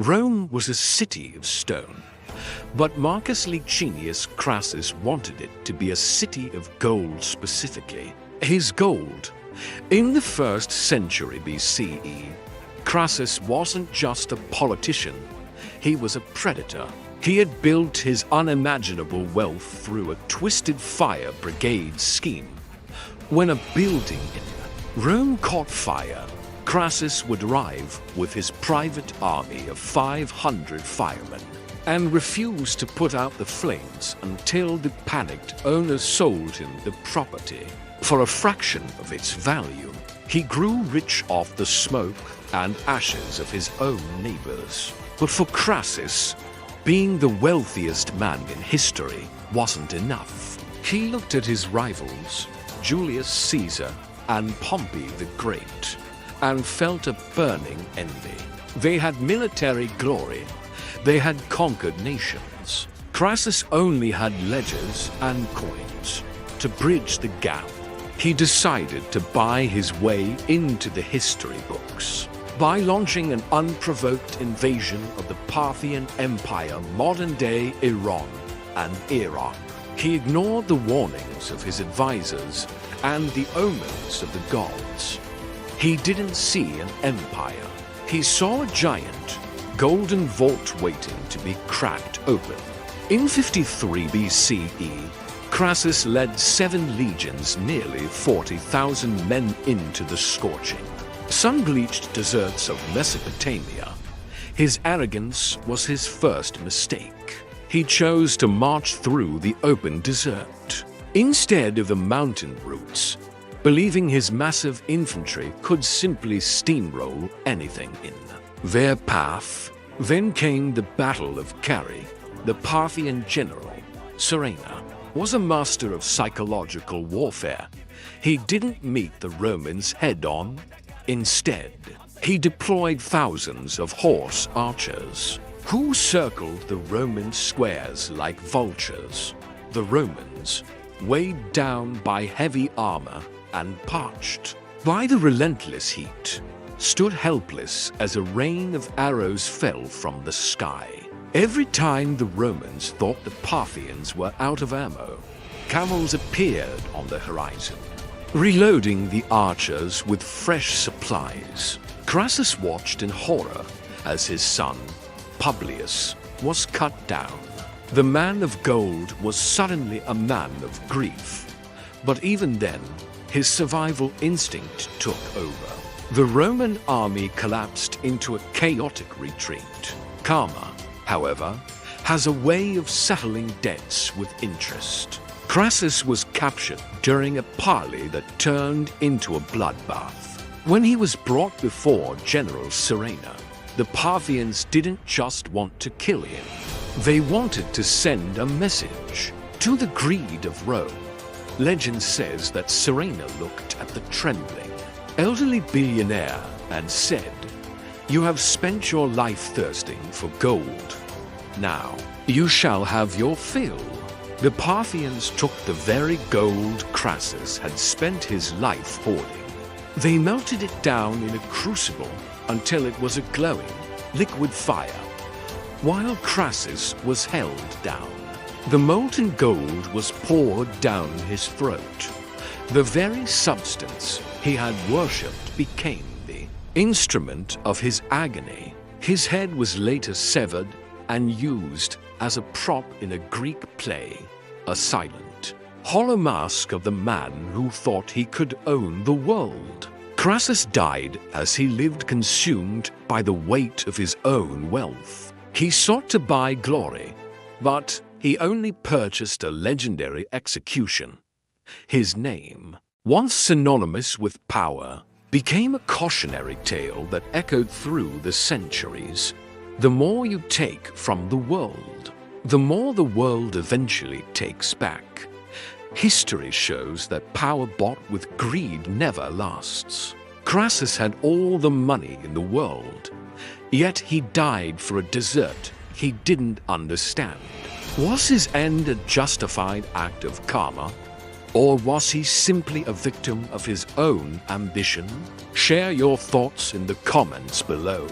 Rome was a city of stone, but Marcus Licinius Crassus wanted it to be a city of gold specifically. His gold. In the 1st century BCE, Crassus wasn't just a politician, he was a predator. He had built his unimaginable wealth through a twisted fire brigade scheme. When a building in Rome caught fire, Crassus would arrive with his private army of 500 firemen and refuse to put out the flames until the panicked owner sold him the property for a fraction of its value. He grew rich off the smoke and ashes of his own neighbors. But for Crassus, being the wealthiest man in history wasn't enough. He looked at his rivals, Julius Caesar and Pompey the Great, and felt a burning envy. They had military glory. They had conquered nations. Crassus only had ledgers and coins. To bridge the gap, he decided to buy his way into the history books by launching an unprovoked invasion of the Parthian Empire, modern-day Iran and Iraq. He ignored the warnings of his advisors and the omens of the gods. He didn't see an empire. He saw a giant, golden vault waiting to be cracked open. In 53 BCE, Crassus led 7 legions, nearly 40,000 men into the scorching, sun-bleached deserts of Mesopotamia. His arrogance was his first mistake. He chose to march through the open desert instead of the mountain routes, believing his massive infantry could simply steamroll anything in their path. Then came the Battle of Carrhae. The Parthian general, Surenna, was a master of psychological warfare. He didn't meet the Romans head-on. Instead, he deployed thousands of horse archers who circled the Roman squares like vultures. The Romans, weighed down by heavy armor and parched by the relentless heat, stood helpless as a rain of arrows fell from the sky. Every time the Romans thought the Parthians were out of ammo, camels appeared on the horizon, reloading the archers with fresh supplies. Crassus watched in horror as his son, Publius, was cut down. The man of gold was suddenly a man of grief. But even then, his survival instinct took over. The Roman army collapsed into a chaotic retreat. Karma, however, has a way of settling debts with interest. Crassus was captured during a parley that turned into a bloodbath. When he was brought before General Surenna, the Parthians didn't just want to kill him. They wanted to send a message to the greed of Rome. Legend says that Surenna looked at the trembling, elderly billionaire and said, "You have spent your life thirsting for gold. Now, you shall have your fill." The Parthians took the very gold Crassus had spent his life hoarding. They melted it down in a crucible until it was a glowing, liquid fire, while Crassus was held down. The molten gold was poured down his throat. The very substance he had worshipped became the instrument of his agony. His head was later severed and used as a prop in a Greek play, a silent, hollow mask of the man who thought he could own the world. Crassus died as he lived consumed by the weight of his own wealth. He sought to buy glory, but he only purchased a legendary execution. His name, once synonymous with power, became a cautionary tale that echoed through the centuries. The more you take from the world, the more the world eventually takes back. History shows that power bought with greed never lasts. Crassus had all the money in the world, yet he died for a desert he didn't understand. Was his end a justified act of karma? Or was he simply a victim of his own ambition? Share your thoughts in the comments below.